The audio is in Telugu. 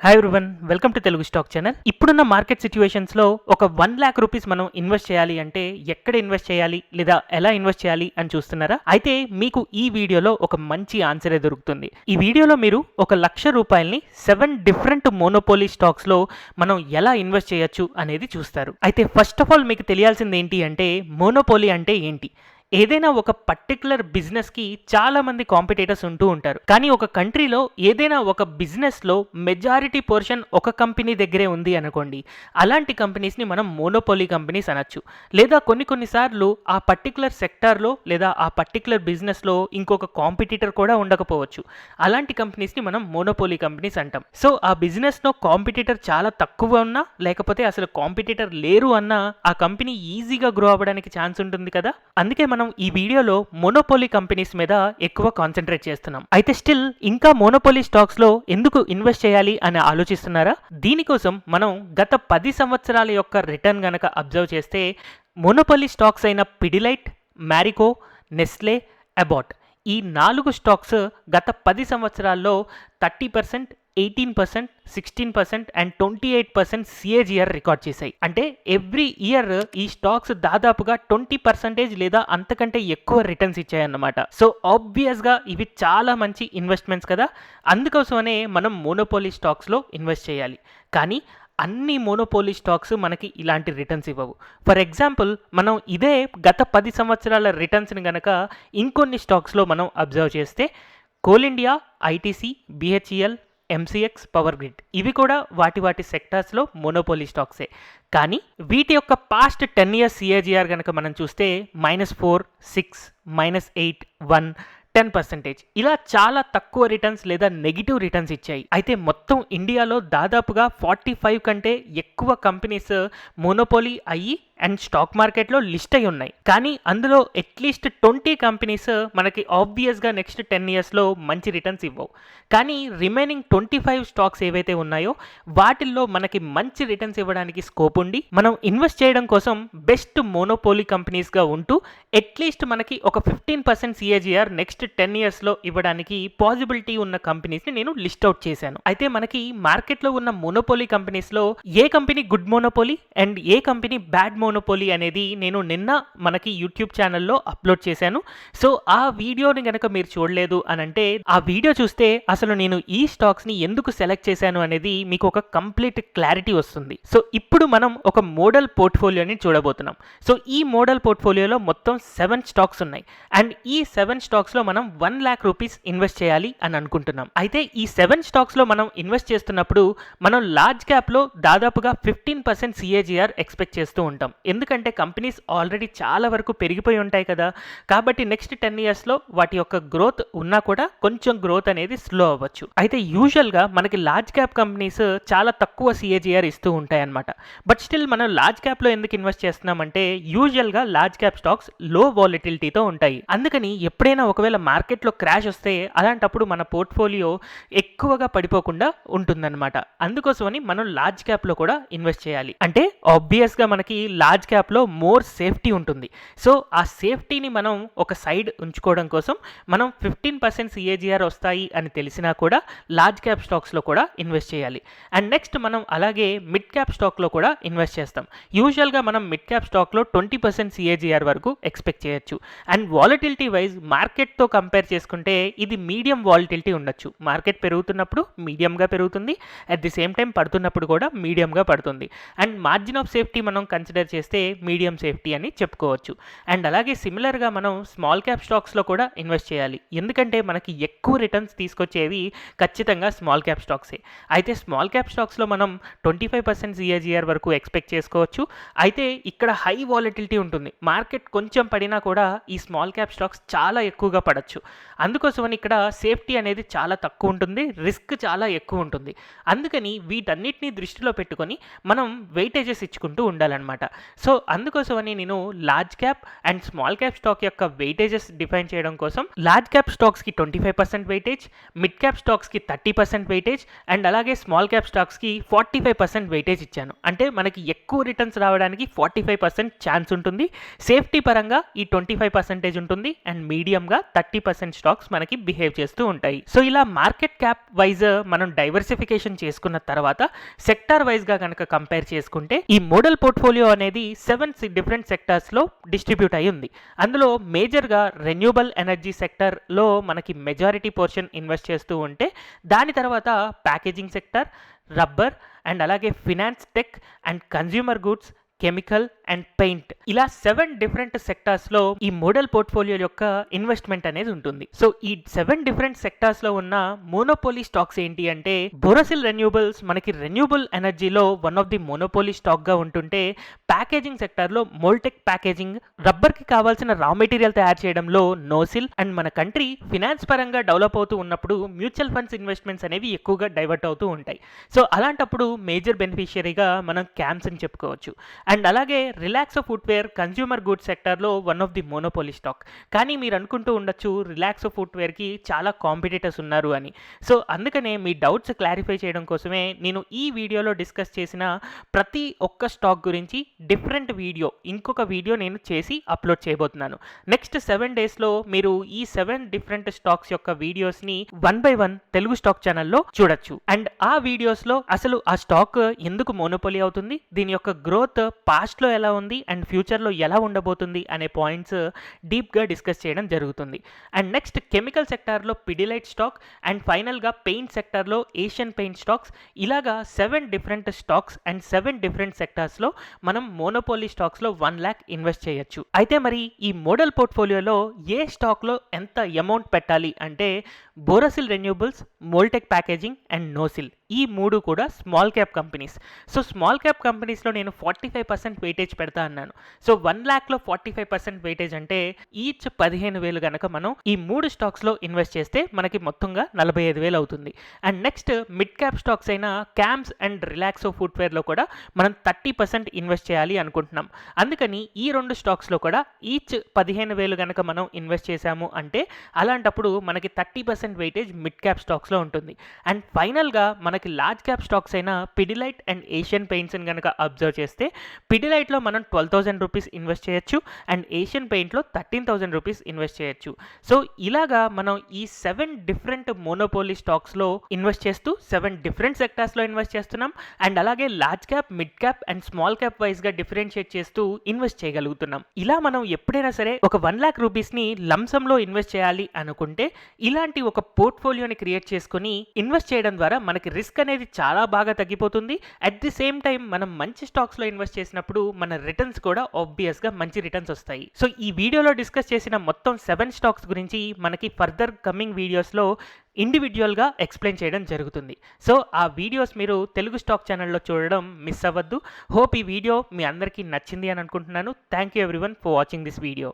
Hi everyone, welcome to Telugu stock channel. ఇప్పుడున్న మార్కెట్ సిచ్యువేషన్స్లో ఒక 1,00,000 రూపీస్ మనం ఇన్వెస్ట్ చేయాలి అంటే ఎక్కడ ఇన్వెస్ట్ చేయాలి లేదా ఎలా ఇన్వెస్ట్ చేయాలి అని చూస్తున్నారా? అయితే మీకు ఈ వీడియోలో ఒక మంచి ఆన్సరే దొరుకుతుంది. ఈ వీడియోలో మీరు ఒక 1,00,000 రూపాయలని 7 డిఫరెంట్ మోనోపోలీ స్టాక్స్లో మనం ఎలా ఇన్వెస్ట్ చేయొచ్చు అనేది చూస్తారు. అయితే ఫస్ట్ ఆఫ్ ఆల్ మీకు తెలియాల్సింది ఏంటి అంటే మోనోపోలీ అంటే ఏంటి? ఏదైనా ఒక పర్టికులర్ బిజినెస్కి చాలామంది కాంపిటేటర్స్ ఉంటూ ఉంటారు. కానీ ఒక కంట్రీలో ఏదైనా ఒక బిజినెస్లో మెజారిటీ పోర్షన్ ఒక కంపెనీ దగ్గరే ఉంది అనుకోండి, అలాంటి కంపెనీస్ని మనం మోనోపోలీ కంపెనీస్ అనొచ్చు. లేదా కొన్నిసార్లు ఆ పర్టికులర్ సెక్టార్లో లేదా ఆ పర్టికులర్ బిజినెస్లో ఇంకొక కాంపిటీటర్ కూడా ఉండకపోవచ్చు. అలాంటి కంపెనీస్ని మనం మోనోపోలీ కంపెనీస్ అంటాం. సో ఆ బిజినెస్లో కాంపిటీటర్ చాలా తక్కువ ఉన్నా లేకపోతే అసలు కాంపిటీటర్ లేరు అన్నా ఆ కంపెనీ ఈజీగా గ్రో అవ్వడానికి ఛాన్స్ ఉంటుంది కదా. అందుకే మనం ఈ వీడియోలో మోనోపోలీ కంపెనీస్ మీద ఎక్కువ కాన్సన్ట్రేట్ చేస్తున్నాం. అయితే స్టిల్ ఇంకా మోనోపోలీ స్టాక్స్ లో ఎందుకు ఇన్వెస్ట్ చేయాలి అని ఆలోచిస్తున్నారా? దీనికోసం మనం గత 10 సంవత్సరాల యొక్క రిటర్న్ గనక అబ్జర్వ్ చేస్తే మోనోపోలీ స్టాక్స్ అయిన పిడిలైట్, మ్యారికో, నెస్లే, అబాట్ ఈ 4 స్టాక్స్ గత 10 సంవత్సరాల్లో 30%, 18%, 16% అండ్ 28% CAGR రికార్డ్ చేశాయి. అంటే ఎవ్రీ ఇయర్ ఈ స్టాక్స్ దాదాపుగా 20% లేదా అంతకంటే ఎక్కువ రిటర్న్స్ ఇచ్చాయన్నమాట. సో ఆబ్వియస్గా ఇవి చాలా మంచి ఇన్వెస్ట్మెంట్స్ కదా. అందుకోసమనే మనం మోనోపోలీ స్టాక్స్లో ఇన్వెస్ట్ చేయాలి. కానీ అన్ని మోనోపోలీ స్టాక్స్ మనకి ఇలాంటి రిటర్న్స్ ఇవ్వవు. ఫర్ ఎగ్జాంపుల్ మనం ఇదే గత 10 సంవత్సరాల రిటర్న్స్ని గనక ఇంకొన్ని స్టాక్స్లో మనం అబ్జర్వ్ చేస్తే coal India, ITC, BHEL, MCX, power grid ఇవి కూడా వాటి సెక్టార్స్లో మోనోపోలీ స్టాక్సే. కానీ వీటి యొక్క పాస్ట్ 10 ఇయర్స్ CAGR కనుక మనం చూస్తే -4, 6, -8, 1, 10% ఇలా చాలా తక్కువ రిటర్న్స్ లేదా నెగిటివ్ రిటర్న్స్ ఇచ్చాయి. అయితే మొత్తం ఇండియాలో దాదాపుగా 45 కంటే ఎక్కువ కంపెనీస్ మోనోపోలీ అయ్యి అండ్ స్టాక్ మార్కెట్లో లిస్ట్ అయి ఉన్నాయి. కానీ అందులో అట్లీస్ట్ 20 కంపెనీస్ మనకి ఆబ్వియస్గా నెక్స్ట్ 10 ఇయర్స్లో మంచి రిటర్న్స్ ఇవ్వవు. కానీ రిమైనింగ్ 25 స్టాక్స్ ఏవైతే ఉన్నాయో వాటిల్లో మనకి మంచి రిటర్న్స్ ఇవ్వడానికి స్కోప్ ఉండి మనం ఇన్వెస్ట్ చేయడం కోసం బెస్ట్ మోనోపోలీ కంపెనీస్గా ఉంటూ అట్లీస్ట్ మనకి ఒక 15% CAGR నెక్స్ట్ 10 ఇయర్స్లో ఇవ్వడానికి పాసిబిలిటీ ఉన్న కంపెనీస్ని నేను లిస్ట్ అవుట్ చేశాను. అయితే మనకి మార్కెట్లో ఉన్న మోనోపోలీ కంపెనీస్లో ఏ కంపెనీ గుడ్ మోనోపోలీ అండ్ ఏ కంపెనీ బ్యాడ్ మోనోపోలీ అనేది నేను నిన్న మనకి యూట్యూబ్ ఛానల్లో అప్లోడ్ చేశాను. సో ఆ వీడియోని గనక మీరు చూడలేదు అని అంటే ఆ వీడియో చూస్తే అసలు నేను ఈ స్టాక్స్ని ఎందుకు సెలెక్ట్ చేశాను అనేది మీకు ఒక కంప్లీట్ క్లారిటీ వస్తుంది. సో ఇప్పుడు మనం ఒక మోడల్ పోర్ట్ఫోలియోని చూడబోతున్నాం. సో ఈ మోడల్ పోర్ట్ఫోలియోలో మొత్తం 7 స్టాక్స్ ఉన్నాయి అండ్ ఈ 7 స్టాక్స్లో మనం 1,00,000 రూపీస్ ఇన్వెస్ట్ చేయాలి అని అనుకుంటున్నాం. అయితే ఈ 7 స్టాక్స్లో మనం ఇన్వెస్ట్ చేస్తున్నప్పుడు మనం లార్జ్ క్యాప్లో దాదాపుగా 15% CAGR ఎక్స్పెక్ట్ చేస్తూ ఉంటాం. ఎందుకంటే కంపెనీస్ ఆల్రెడీ చాలా వరకు పెరిగిపోయి ఉంటాయి కదా. కాబట్టి నెక్స్ట్ 10 ఇయర్స్లో వాటి యొక్క గ్రోత్ ఉన్నా కూడా కొంచెం గ్రోత్ అనేది స్లో అవ్వచ్చు. అయితే యూజువల్గా మనకి లార్జ్ క్యాప్ కంపెనీస్ చాలా తక్కువ CAGR ఇస్తూ ఉంటాయి అన్నమాట. బట్ స్టిల్ మనం లార్జ్ క్యాప్లో ఎందుకు ఇన్వెస్ట్ చేస్తున్నామంటే యూజువల్గా లార్జ్ క్యాప్ స్టాక్స్ లో వాలటిలిటీతో ఉంటాయి. అందుకని ఎప్పుడైనా ఒకవేళ మార్కెట్లో క్రాష్ వస్తే అలాంటప్పుడు మన పోర్ట్ఫోలియో ఎక్కువగా పడిపోకుండా ఉంటుందన్నమాట. అందుకోసమని మనం లార్జ్ క్యాప్లో కూడా ఇన్వెస్ట్ చేయాలి. అంటే ఆబ్వియస్గా మనకి లార్జ్ క్యాప్లో మోర్ సేఫ్టీ ఉంటుంది. సో ఆ సేఫ్టీని మనం ఒక సైడ్ ఉంచుకోవడం కోసం మనం 15% CAGR వస్తాయి అని తెలిసినా కూడా లార్జ్ క్యాప్ స్టాక్స్లో కూడా ఇన్వెస్ట్ చేయాలి. అండ్ నెక్స్ట్ మనం అలాగే మిడ్ క్యాప్ స్టాక్లో కూడా ఇన్వెస్ట్ చేస్తాం. యూజువల్గా మనం మిడ్ క్యాప్ స్టాక్లో 20% CAGR వరకు ఎక్స్పెక్ట్ చేయొచ్చు. అండ్ వాలటిలిటీ వైజ్ మార్కెట్తో కంపేర్ చేసుకుంటే ఇది మీడియం వాలటిలిటీ ఉండొచ్చు. మార్కెట్ పెరుగుతున్నప్పుడు మీడియంగా పెరుగుతుంది, అట్ ది సేమ్ టైం పడుతున్నప్పుడు కూడా మీడియంగా పడుతుంది. అండ్ మార్జిన్ ఆఫ్ సేఫ్టీ మనం కన్సిడర్ చేస్తే మీడియం సేఫ్టీ అని చెప్పుకోవచ్చు. అండ్ అలాగే సిమిలర్గా మనం స్మాల్ క్యాప్ స్టాక్స్లో కూడా ఇన్వెస్ట్ చేయాలి. ఎందుకంటే మనకి ఎక్కువ రిటర్న్స్ తీసుకొచ్చేవి ఖచ్చితంగా స్మాల్ క్యాప్ స్టాక్సే. అయితే స్మాల్ క్యాప్ స్టాక్స్లో మనం 25% CAGR వరకు ఎక్స్పెక్ట్ చేసుకోవచ్చు. అయితే ఇక్కడ హై వాలటిలిటీ ఉంటుంది. మార్కెట్ కొంచెం పడినా కూడా ఈ స్మాల్ క్యాప్ స్టాక్స్ చాలా ఎక్కువగా పడచ్చు. అందుకోసమని ఇక్కడ సేఫ్టీ అనేది చాలా తక్కువ ఉంటుంది, రిస్క్ చాలా ఎక్కువ ఉంటుంది. అందుకని వీటన్నిటిని దృష్టిలో పెట్టుకొని మనం వెయిటేజెస్ ఇచ్చుకుంటూ ఉండాలన్నమాట. సో అందుకోసమని నేను large cap and small cap stock యొక్క వెయిటేజెస్ డిఫైన్ చేయడం కోసం లార్జ్ క్యాప్ స్టాక్స్కి 25% వెయిటేజ్, మిడ్ క్యాప్ స్టాక్స్కి 30% వెయిటేజ్ అండ్ అలాగే స్మాల్ క్యాప్ స్టాక్స్కి 45% వెయిటేజ్ ఇచ్చాను. అంటే మనకి ఎక్కువ రిటర్న్స్ రావడానికి 45% ఛాన్స్ ఉంటుంది. సేఫ్టీ పరంగా ఈ 25% ఉంటుంది అండ్ మీడియంగా 30% స్టాక్స్ మనకి బిహేవ్ చేస్తూ ఉంటాయి. సో ఇలా మార్కెట్ క్యాప్ వైజ్ మనం డైవర్సిఫికేషన్ చేసుకున్న తర్వాత సెక్టార్ వైజ్గా కనుక కంపేర్ చేసుకుంటే ఈ మోడల్ పోర్ట్ఫోలియో అనేది 7 డిఫరెంట్ సెక్టార్స్లో డిస్ట్రిబ్యూట్ అయి ఉంది. అందులో మేజర్గా రెన్యూబుల్ ఎనర్జీ సెక్టర్లో మనకి మెజారిటీ పోర్షన్ ఇన్వెస్ట్ చేస్తూ ఉంటే దాని తర్వాత ప్యాకేజింగ్ సెక్టర్, రబ్బర్ అండ్ అలాగే finance, tech and consumer goods, chemical and paint ఇలా 7 డిఫరెంట్ సెక్టార్స్లో ఈ మోడల్ పోర్ట్ఫోలియో యొక్క ఇన్వెస్ట్మెంట్ అనేది ఉంటుంది. సో ఈ 7 డిఫరెంట్ సెక్టార్స్లో ఉన్న మోనోపోలీ స్టాక్స్ ఏంటి అంటే బోరోసిల్ రెన్యూబుల్స్ మనకి రెన్యూబుల్ ఎనర్జీలో వన్ ఆఫ్ ది మోనోపోలీ స్టాక్గా ఉంటుంటే, ప్యాకేజింగ్ సెక్టార్లో మోల్టెక్ ప్యాకేజింగ్, రబ్బర్కి కావాల్సిన రా మెటీరియల్ తయారు చేయడంలో నోసిల్ అండ్ మన కంట్రీ ఫినాన్స్ పరంగా డెవలప్ అవుతూ ఉన్నప్పుడు మ్యూచువల్ ఫండ్స్ ఇన్వెస్ట్మెంట్స్ అనేవి ఎక్కువగా డైవర్ట్ అవుతూ ఉంటాయి. సో అలాంటప్పుడు మేజర్ బెనిఫిషియరీగా మనం క్యామ్స్ అని చెప్పుకోవచ్చు. అండ్ అలాగే రిలాక్సో ఫుట్వేర్ కన్జ్యూమర్ గుడ్స్ సెక్టార్లో one of the monopoly stock. కానీ మీరు అనుకుంటూ ఉండొచ్చు రిలాక్సో ఫుట్వేర్కి చాలా కాంపిటీటర్స్ ఉన్నారు అని. సో అందుకనే మీ డౌట్స్ క్లారిఫై చేయడం కోసమే నేను ఈ వీడియోలో డిస్కస్ చేసిన ప్రతి ఒక్క స్టాక్ గురించి డిఫరెంట్ వీడియో, ఇంకొక వీడియో నేను చేసి అప్లోడ్ చేయబోతున్నాను. నెక్స్ట్ 7 డేస్లో మీరు ఈ 7 డిఫరెంట్ స్టాక్స్ యొక్క వీడియోస్ని 1 by 1 తెలుగు స్టాక్ ఛానల్లో చూడొచ్చు. అండ్ ఆ వీడియోస్లో అసలు ఆ స్టాక్ ఎందుకు మోనోపోలీ అవుతుంది, దీని యొక్క గ్రోత్ పాస్ట్లో ఎలా ఉంది అండ్ ఫ్యూచర్లో ఎలా ఉండబోతుంది అనే పాయింట్స్ డీప్గా డిస్కస్ చేయడం జరుగుతుంది. అండ్ నెక్స్ట్ కెమికల్ సెక్టార్లో పిడిలైట్ స్టాక్ అండ్ ఫైనల్గా పెయింట్ సెక్టార్లో ఏషియన్ పెయింట్ స్టాక్స్, ఇలాగా 7 డిఫరెంట్ స్టాక్స్ అండ్ 7 డిఫరెంట్ సెక్టార్స్లో మనం మోనోపోలీ స్టాక్స్లో 1 lakh ఇన్వెస్ట్ చేయొచ్చు. అయితే మరి ఈ మోడల్ పోర్ట్ఫోలియోలో ఏ స్టాక్లో ఎంత అమౌంట్ పెట్టాలి అంటే Borosil renewables, Moldtek packaging and NOCIL ఈ 3 కూడా small cap companies. So small cap కంపెనీస్లో నేను 45% వెయిటేజ్ పెడతా అన్నాను. సో 1 lakhలో 45% వెయిటేజ్ అంటే ఈచ్ 15,000 కనుక మనం ఈ 3 స్టాక్స్లో ఇన్వెస్ట్ చేస్తే మనకి మొత్తంగా 45,000 అవుతుంది. And next mid cap stocks అయిన క్యామ్స్ అండ్ రిలాక్సో ఫుట్వేర్లో కూడా మనం 30% ఇన్వెస్ట్ చేయాలి అనుకుంటున్నాం. అందుకని ఈ 2 స్టాక్స్లో కూడా ఈచ్ 15,000 కనుక మనం ఇన్వెస్ట్ చేశాము అంటే అలాంటప్పుడు మనకి 30% వెయిటేజ్ మిడ్ క్యాప్ స్టాక్స్లో ఉంటుంది. అండ్ ఫైనల్గా మనకి లార్జ్ క్యాప్ స్టాక్స్ అయిన పిడిలైట్ అండ్ ఏషియన్ పెయింట్స్ కనుక అబ్జర్వ్ చేస్తే పిడిలైట్లో మనం 12,000 రూపీస్ ఇన్వెస్ట్ చేయొచ్చు అండ్ ఏషియన్ పెయింట్లో 13,000 రూపీస్ ఇన్వెస్ట్ చేయొచ్చు. సో ఇలాగా మనం ఈ 7 డిఫరెంట్ మోనోపోలీ స్టాక్స్లో ఇన్వెస్ట్ చేస్తూ 7 డిఫరెంట్ సెక్టార్స్లో ఇన్వెస్ట్ చేస్తున్నాం. అండ్ అలాగే large cap, mid cap and small cap వైజ్గా డిఫరెన్షియేట్ చేస్తూ ఇన్వెస్ట్ చేయగలుగుతున్నాం. ఇలా మనం ఎప్పుడైనా సరే ఒక 1 lakh రూపీస్ని లంసంలో ఇన్వెస్ట్ చేయాలి అనుకుంటే ఇలాంటి ఒక పోర్ట్ఫోలియోని క్రియేట్ చేసుకుని ఇన్వెస్ట్ చేయడం ద్వారా మనకి రిస్క్ అనేది చాలా బాగా తగ్గిపోతుంది. అట్ ది సేమ్ టైం మనం మంచి స్టాక్స్లో ఇన్వెస్ట్ చేసినప్పుడు మన రిటర్న్స్ కూడా ఆబ్వియస్గా మంచి రిటర్న్స్ వస్తాయి. సో ఈ వీడియోలో డిస్కస్ చేసిన మొత్తం 7 స్టాక్స్ గురించి మనకి ఫర్దర్ కమింగ్ వీడియోస్లో ఇండివిజువల్గా ఎక్స్ప్లెయిన్ చేయడం జరుగుతుంది. సో ఆ వీడియోస్ మీరు తెలుగు స్టాక్ ఛానల్లో చూడడం మిస్ అవ్వద్దు. హోప్ ఈ వీడియో మీ అందరికీ నచ్చింది అని అనుకుంటున్నాను. Thank you everyone for watching this video.